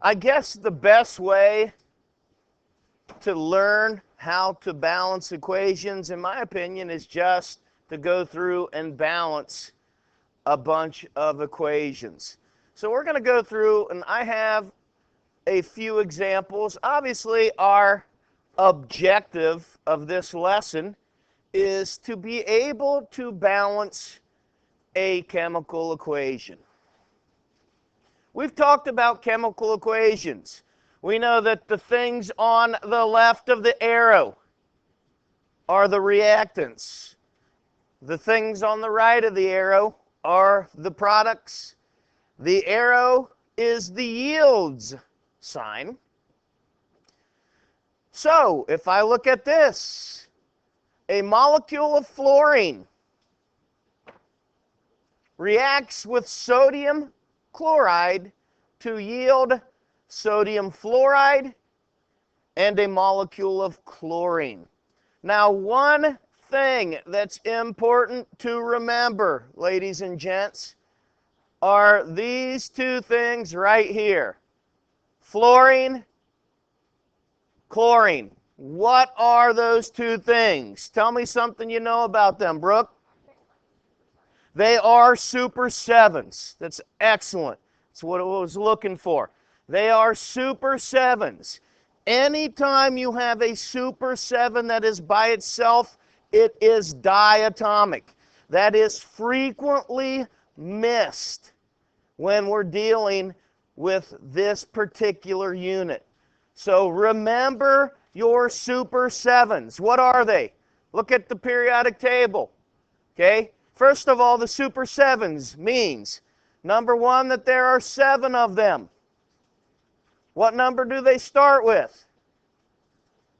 I guess the best way to learn how to balance equations, in my opinion, is just to go through and balance a bunch of equations. So we're going to go through, and I have a few examples. Obviously, our objective of this lesson is to be able to balance a chemical equation. We've talked about chemical equations. We know that the things on the left of the arrow are the reactants. The things on the right of the arrow are the products. The arrow is the yields sign. So, if I look at this, a molecule of fluorine reacts with sodium chloride to yield sodium fluoride and a molecule of chlorine. Now, one thing that's important to remember, ladies and gents, are these two things right here. Fluorine, chlorine. What are those two things? Tell me something you know about them, Brooke. They are super sevens. That's excellent. That's what I was looking for. They are super sevens. Anytime you have a super seven that is by itself, it is diatomic. That is frequently missed when we're dealing with this particular unit. So remember your super sevens. What are they? Look at the periodic table. Okay? First of all, the super sevens means, number one, that there are 7 of them. What number do they start with?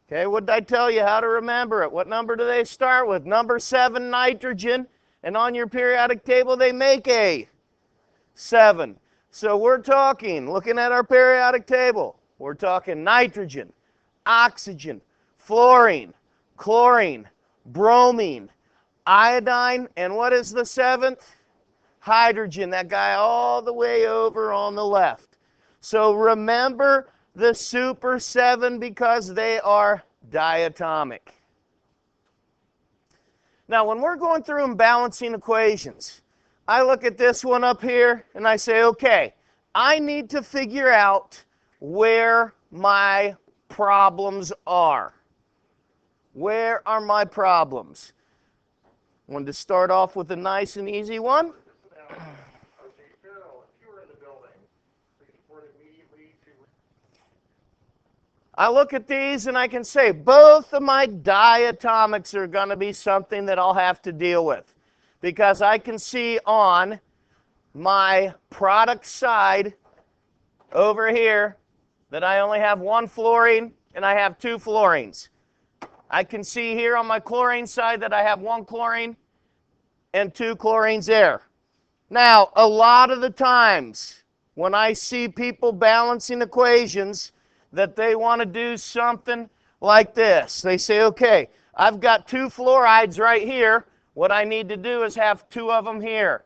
Okay, what did I tell you how to remember it? What number do they start with? Number 7, nitrogen. And on your periodic table, they make a 7. So we're talking, looking at our periodic table, we're talking nitrogen, oxygen, fluorine, chlorine, bromine, iodine, and what is the 7th? Hydrogen, that guy all the way over on the left. So remember the super 7 because they are diatomic. Now, when we're going through and balancing equations, I look at this one up here and I say, okay, I need to figure out where my problems are. Where are my problems? I wanted to start off with a nice and easy one. I look at these and I can say both of my diatomics are going to be something that I'll have to deal with, because I can see on my product side over here that I only have 1 fluorine and I have 2 fluorines. I can see here on my chlorine side that I have 1 chlorine and 2 chlorines there. Now, a lot of the times when I see people balancing equations, that they want to do something like this. They say, okay, I've got 2 fluorides right here. What I need to do is have 2 of them here.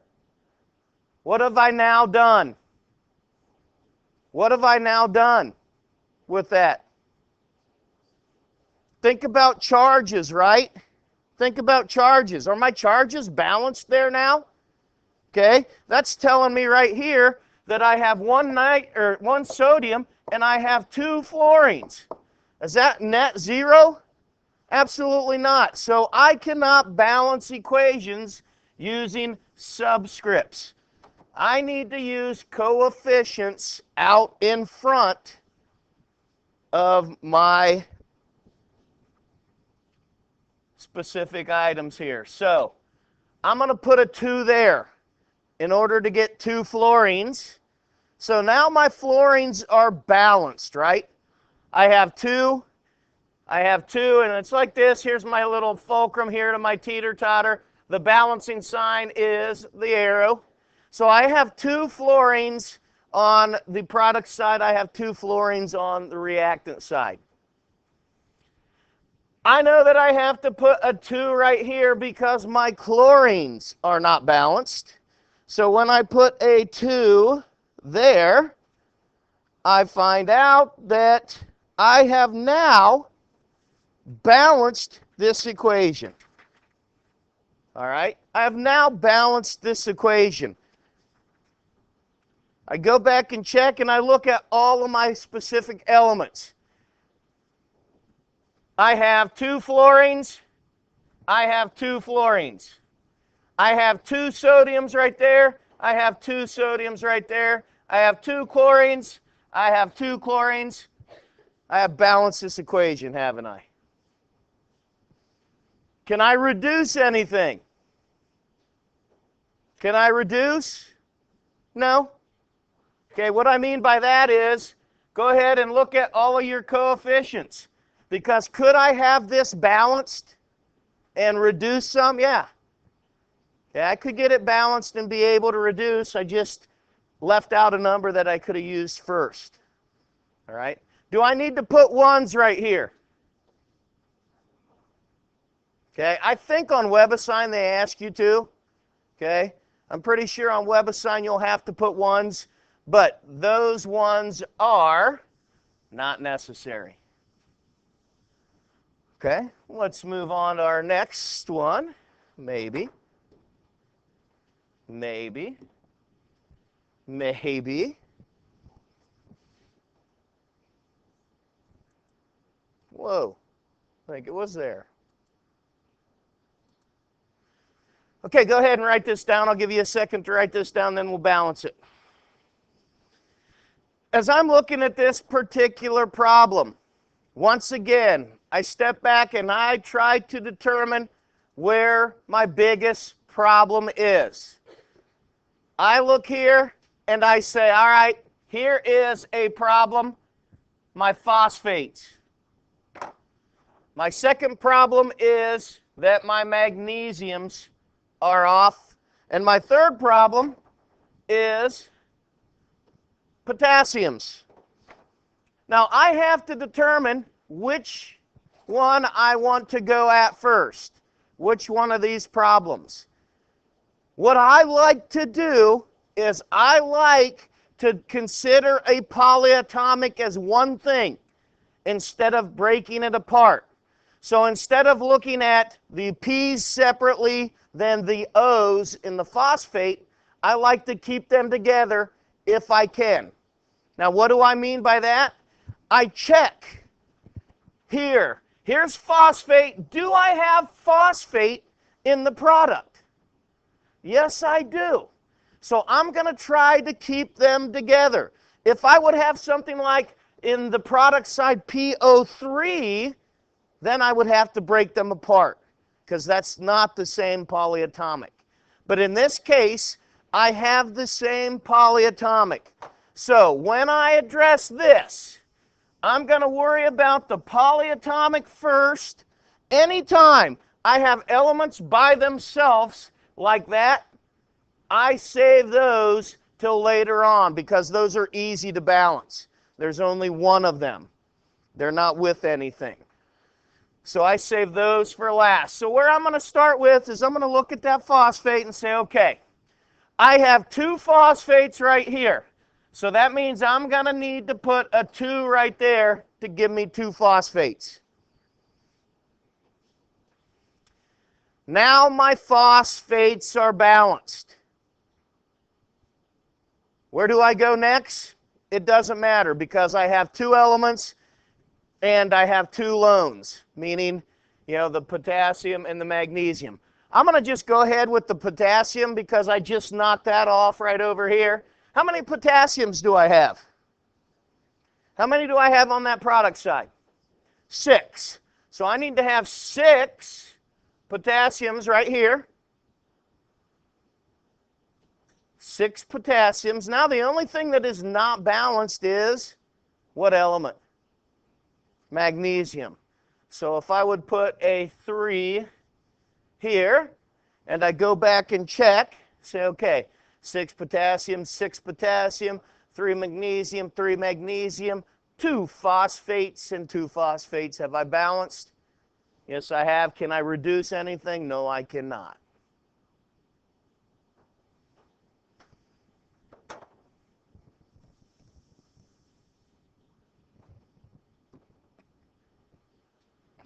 What have I now done? What have I now done with that? Think about charges, right? Think about charges. Are my charges balanced there now? Okay, that's telling me right here that I have 1 sodium and I have 2 fluorines. Is that net 0? Absolutely not. So I cannot balance equations using subscripts. I need to use coefficients out in front of my specific items here. So I'm going to put a 2 there in order to get 2 fluorines. So now my fluorines are balanced, right? I have 2, and it's like this. Here's my little fulcrum here to my teeter-totter. The balancing sign is the arrow. So I have 2 fluorines on the product side. I have 2 fluorines on the reactant side. I know that I have to put a 2 right here because my chlorines are not balanced. So when I put a 2 there, I find out that I have now balanced this equation. All right? I have now balanced this equation. I go back and check, and I look at all of my specific elements. I have 2 fluorines. I have 2 fluorines. I have 2 sodiums right there. I have 2 sodiums right there. I have 2 chlorines. I have 2 chlorines. I have balanced this equation, haven't I? Can I reduce anything? Can I reduce? No. Okay, what I mean by that is, go ahead and look at all of your coefficients. Because could I have this balanced and reduce some? Yeah. Okay, I could get it balanced and be able to reduce. I just left out a number that I could have used first. All right. Do I need to put 1s right here? Okay, I think on WebAssign they ask you to. Okay, I'm pretty sure on WebAssign you'll have to put 1s, but those 1s are not necessary. Okay, let's move on to our next one. Maybe. Maybe. Maybe. Whoa, I think it was there. Okay, go ahead and write this down. I'll give you a second to write this down, then we'll balance it. As I'm looking at this particular problem, once again, I step back and I try to determine where my biggest problem is. I look here and I say, all right, here is a problem, my phosphates. My second problem is that my magnesiums are off. And my third problem is potassiums. Now I have to determine which one I want to go at first. Which one of these problems? What I like to do is I like to consider a polyatomic as one thing instead of breaking it apart. So instead of looking at the P's separately than the O's in the phosphate, I like to keep them together if I can. Now what do I mean by that? I check here. Here's phosphate. Do I have phosphate in the product? Yes, I do. So I'm going to try to keep them together. If I would have something like in the product side PO3, then I would have to break them apart because that's not the same polyatomic. But in this case, I have the same polyatomic. So when I address this, I'm going to worry about the polyatomic first. Anytime I have elements by themselves like that, I save those till later on because those are easy to balance. There's only one of them. They're not with anything. So I save those for last. So where I'm going to start with is I'm going to look at that phosphate and say, okay, I have 2 phosphates right here. So that means I'm going to need to put a 2 right there to give me 2 phosphates. Now my phosphates are balanced. Where do I go next? It doesn't matter because I have 2 elements and I have 2 lones, meaning, the potassium and the magnesium. I'm going to just go ahead with the potassium because I just knocked that off right over here. How many potassiums do I have? How many do I have on that product side? 6. So I need to have 6 potassiums right here. 6 potassiums. Now the only thing that is not balanced is what element? Magnesium. So if I would put a 3 here, and I go back and check, say, okay, 6 potassium, 6 potassium, 3 magnesium, 3 magnesium, 2 phosphates and 2 phosphates. Have I balanced? Yes, I have. Can I reduce anything? No, I cannot.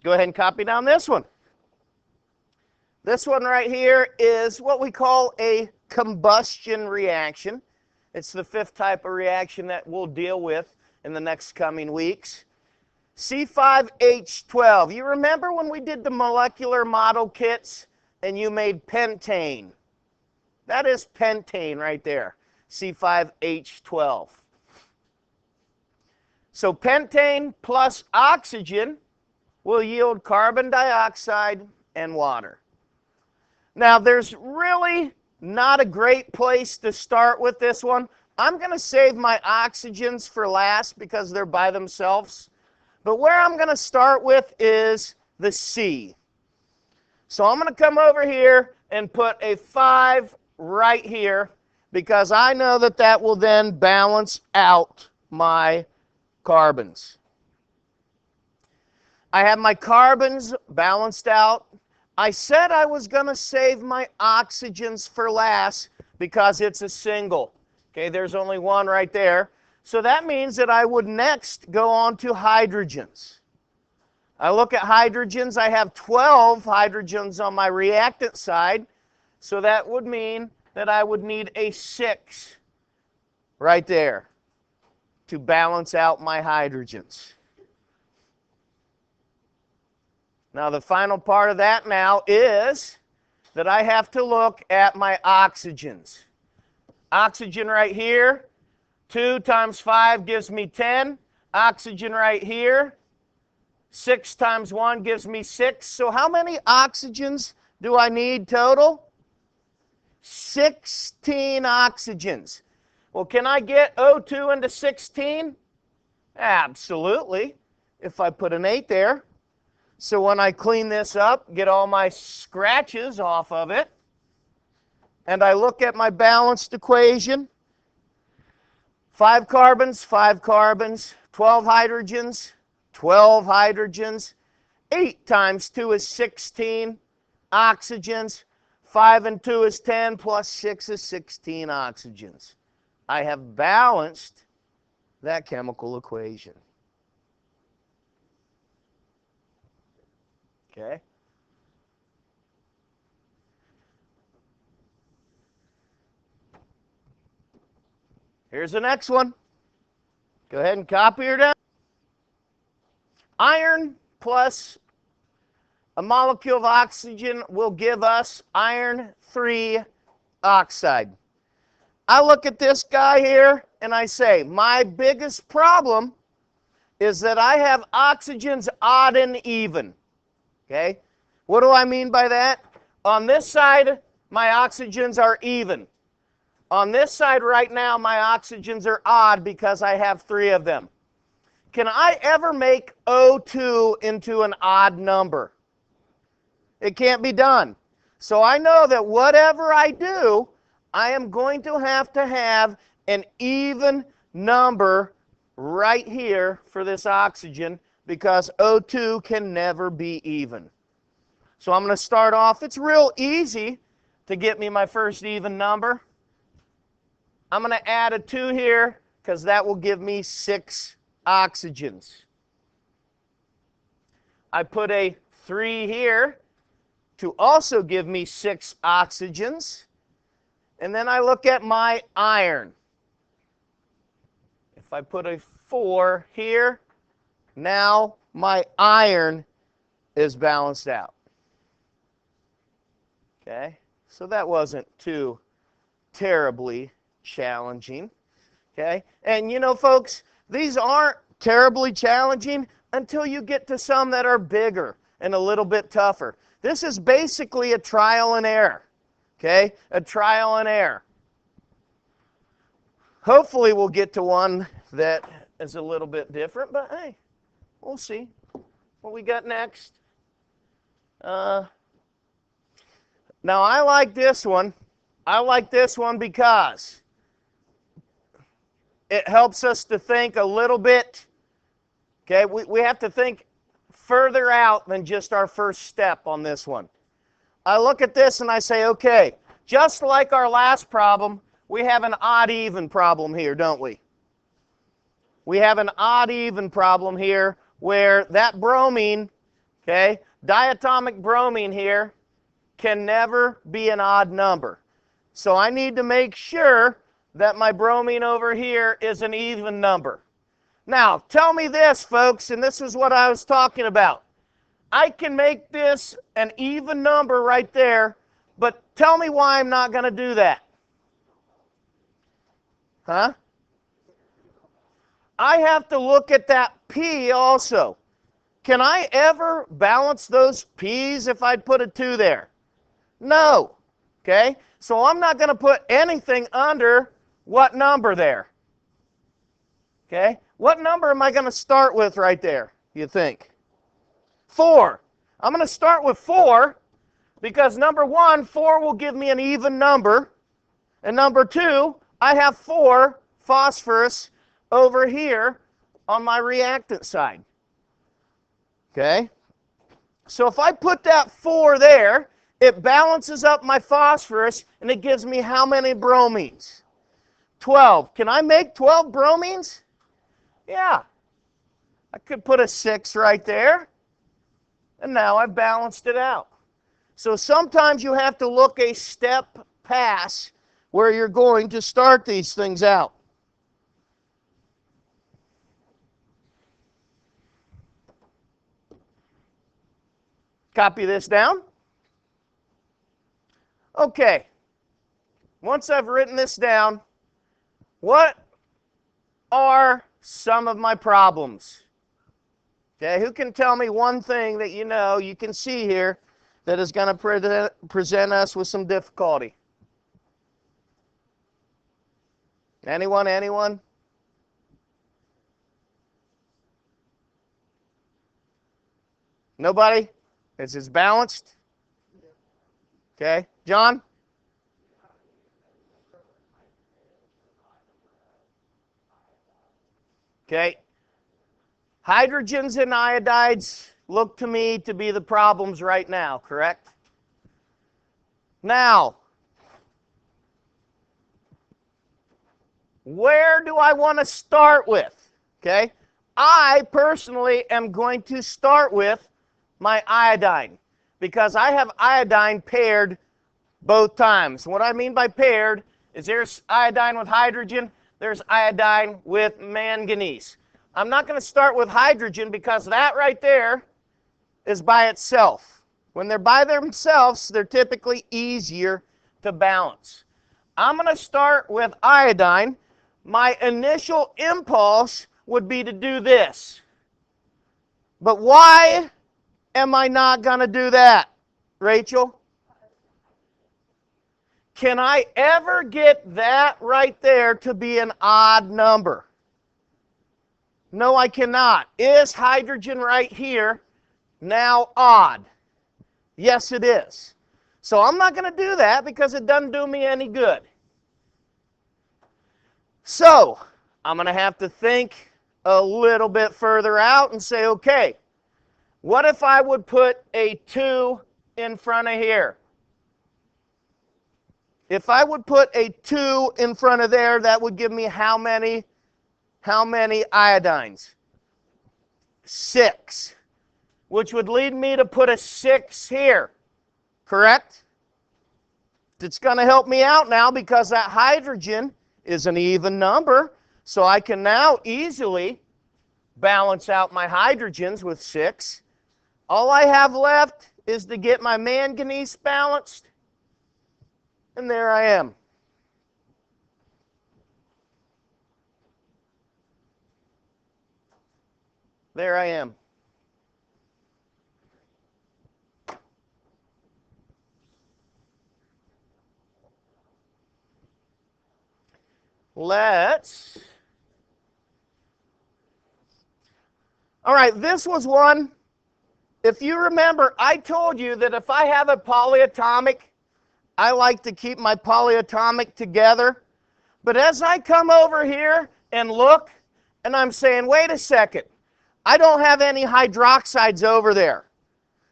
Go ahead and copy down this one. This one right here is what we call a combustion reaction. It's the fifth type of reaction that we'll deal with in the next coming weeks. C5H12. You remember when we did the molecular model kits and you made pentane? That is pentane right there, C5H12. So pentane plus oxygen will yield carbon dioxide and water. Now, there's really not a great place to start with this one. I'm going to save my oxygens for last because they're by themselves. But where I'm going to start with is the C. So I'm going to come over here and put a 5 right here because I know that that will then balance out my carbons. I have my carbons balanced out. I said I was going to save my oxygens for last because it's a single. Okay, there's only one right there. So that means that I would next go on to hydrogens. I look at hydrogens. I have 12 hydrogens on my reactant side. So that would mean that I would need a 6 right there to balance out my hydrogens. Now, the final part of that now is that I have to look at my oxygens. Oxygen right here, 2 times 5 gives me 10. Oxygen right here, 6 times 1 gives me 6. So how many oxygens do I need total? 16 oxygens. Well, can I get O2 into 16? Absolutely, if I put an 8 there. So when I clean this up, get all my scratches off of it, and I look at my balanced equation, 5 carbons, 12 hydrogens, 12 hydrogens, 8 times 2 is 16 oxygens, 5 and 2 is 10, plus 6 is 16 oxygens. I have balanced that chemical equation. Okay. Here's the next one. Go ahead and copy her down. Iron plus a molecule of oxygen will give us iron 3 oxide. I look at this guy here and I say, my biggest problem is that I have oxygens odd and even. Okay? What do I mean by that? On this side, my oxygens are even. On this side right now, my oxygens are odd because I have 3 of them. Can I ever make O2 into an odd number? It can't be done. So I know that whatever I do, I am going to have an even number right here for this oxygen because O2 can never be even. So I'm going to start off. It's real easy to get me my first even number. I'm going to add a 2 here because that will give me 6 oxygens. I put a 3 here to also give me 6 oxygens. And then I look at my iron. If I put a 4 here, now my iron is balanced out. Okay, so that wasn't too terribly challenging. Okay, and you know, folks, these aren't terribly challenging until you get to some that are bigger and a little bit tougher. This is basically a trial and error. Okay, a trial and error. Hopefully we'll get to one that is a little bit different, but hey, we'll see what we got next. Now I like this one. I like this one because it helps us to think a little bit. Okay, we have to think further out than just our first step on this one. I look at this and I say, okay, just like our last problem, we have an odd-even problem here, don't we? We have an odd-even problem here where that bromine Okay? Diatomic bromine here can never be an odd number. So I need to make sure that my bromine over here is an even number. Now, tell me this, folks, and this is what I was talking about. I can make this an even number right there, but tell me why I'm not going to do that. Huh? I have to look at that P also. Can I ever balance those P's if I put a 2 there? No. Okay? So I'm not going to put anything under what number there? Okay? What number am I going to start with right there, you think? 4. I'm going to start with 4 because number 1, 4 will give me an even number. And number 2, I have 4 phosphorus over here on my reactant side. Okay? So if I put that 4 there, it balances up my phosphorus and it gives me how many bromines? 12. Can I make 12 bromines? Yeah. I could put a 6 right there. And now I've balanced it out. So sometimes you have to look a step past where you're going to start these things out. Copy this down. Okay. Once I've written this down, what are some of my problems? Okay, who can tell me one thing that you can see here that is going to present us with some difficulty? Anyone? Anyone? Nobody? Is this balanced? Okay. John? Okay. Hydrogens and iodides look to me to be the problems right now, correct? Now, where do I want to start with? Okay. I personally am going to start with my iodine because I have iodine paired both times. What I mean by paired is there's iodine with hydrogen, there's iodine with manganese. I'm not going to start with hydrogen because that right there is by itself. When they're by themselves, they're typically easier to balance. I'm going to start with iodine. My initial impulse would be to do this. But why am I not going to do that, Rachel? Can I ever get that right there to be an odd number? No, I cannot. Is hydrogen right here now odd? Yes, it is. So I'm not going to do that because it doesn't do me any good. So I'm going to have to think a little bit further out and say, okay, what if I would put a 2 in front of here? If I would put a 2 in front of there, that would give me how many iodines? 6, which would lead me to put a 6 here, correct? It's going to help me out now because that hydrogen is an even number, so I can now easily balance out my hydrogens with 6. All I have left is to get my manganese balanced, and there I am. There I am. All right, this was one. If you remember, I told you that if I have a polyatomic, I like to keep my polyatomic together. But as I come over here and look, and I'm saying, wait a second, I don't have any hydroxides over there.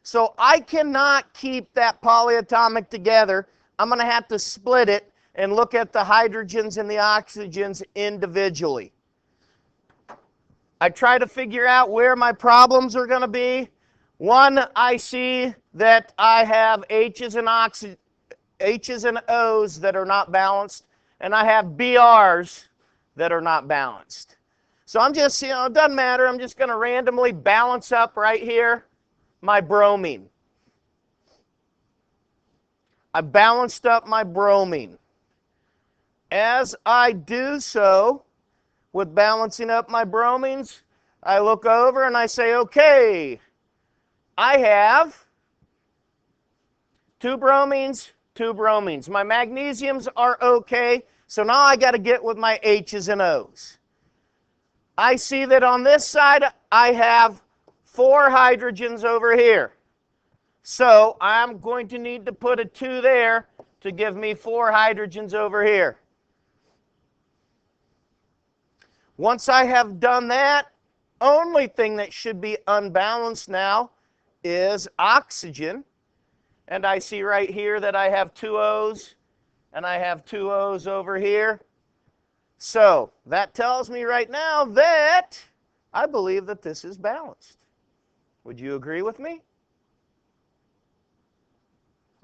So I cannot keep that polyatomic together. I'm going to have to split it and look at the hydrogens and the oxygens individually. I try to figure out where my problems are going to be. One, I see that I have H's and O's that are not balanced, and I have BRs that are not balanced. So I'm just, it doesn't matter. I'm just going to randomly balance up right here my bromine. I balanced up my bromine. As I do so, with balancing up my bromines, I look over and I say, okay, I have 2 bromines, 2 bromines. My magnesiums are okay, so now I got to get with my H's and O's. I see that on this side I have 4 hydrogens over here. So I'm going to need to put a 2 there to give me 4 hydrogens over here. Once I have done that, only thing that should be unbalanced now is oxygen. And I see right here that I have 2 O's and I have 2 O's over here. So that tells me right now that I believe that this is balanced. Would you agree with me?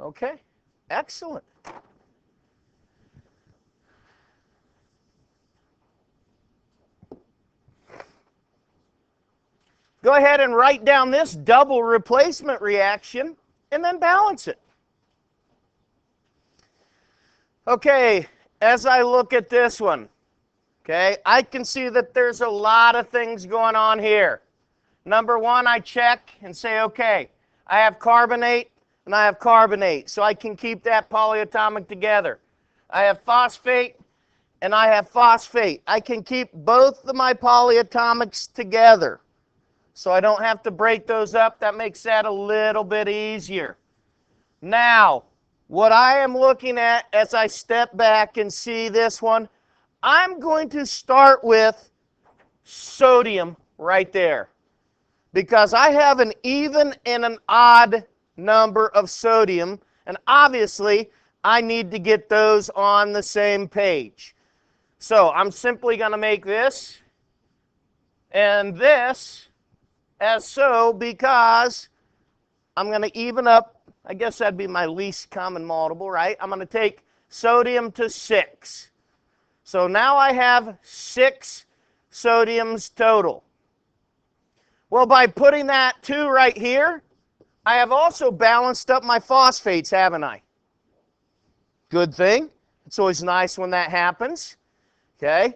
Okay, excellent. Go ahead and write down this double replacement reaction and then balance it. Okay, as I look at this one, okay, I can see that there's a lot of things going on here. Number one, I check and say, okay, I have carbonate and I have carbonate, so I can keep that polyatomic together. I have phosphate and I have phosphate. I can keep both of my polyatomics together, so I don't have to break those up. That makes that a little bit easier. Now, what I am looking at as I step back and see this one, I'm going to start with sodium right there, because I have an even and an odd number of sodium, and obviously I need to get those on the same page. So I'm simply going to make this and this as so, because I'm going to even up, I guess that'd be my least common multiple, right? I'm going to take sodium to 6. So now I have 6 sodiums total. Well, by putting that 2 right here, I have also balanced up my phosphates, haven't I? Good thing. It's always nice when that happens. Okay.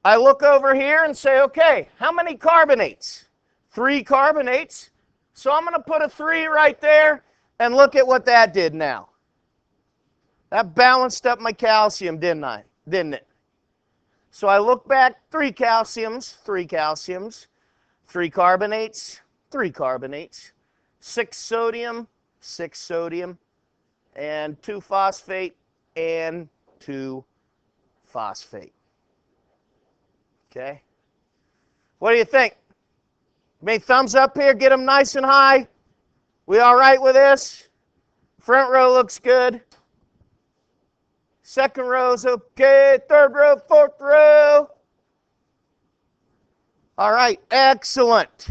I look over here and say, okay, how many carbonates? 3 carbonates. So I'm going to put a 3 right there, and look at what that did now. That balanced up my calcium, didn't it? So I look back, 3 calciums, 3 calciums, 3 carbonates, 3 carbonates, 6 sodium, 6 sodium, and 2 phosphate and 2 phosphate. Okay? What do you think? Give me a thumbs up here, get them nice and high. We all right with this? Front row looks good. Second row's okay. Third row, fourth row. All right, excellent.